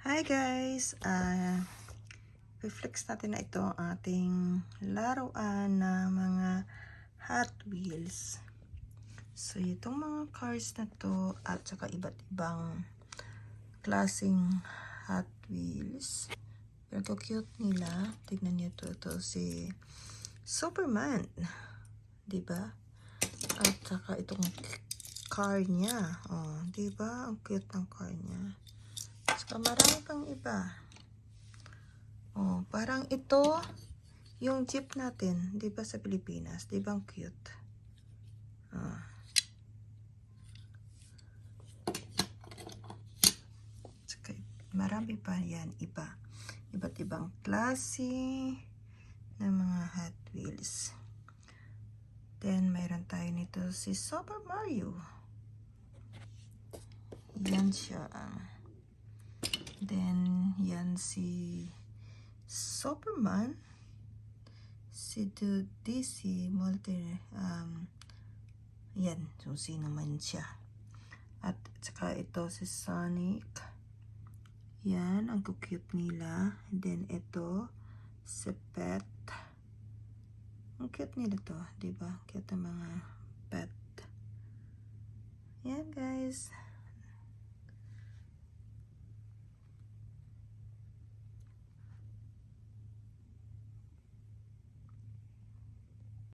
Hi guys! Reflex natin na ito ang ating laruan na mga Hot Wheels. So, itong mga cars na to at saka iba't ibang klaseng Hot Wheels. Pero cute nila. Tignan niyo to si Superman. Diba? At saka itong car niya. Oh, diba? Ang cute ng car niya. Saka marami pang iba. Oh, parang ito yung jeep natin, 'di ba sa Pilipinas? 'Di ba ang cute? Ah. Saka marami pa yan iba. Iba't ibang klase ng mga Hot Wheels. Then mayroon tayo nito si Super Mario. Yan siya. Then yan si Superman, si DC yan, so sino man siya. At saka ito si Sonic, yan, ang cute nila. And then ito si Pet, ang cute nila to, diba? Cute ang mga pet. Yan guys.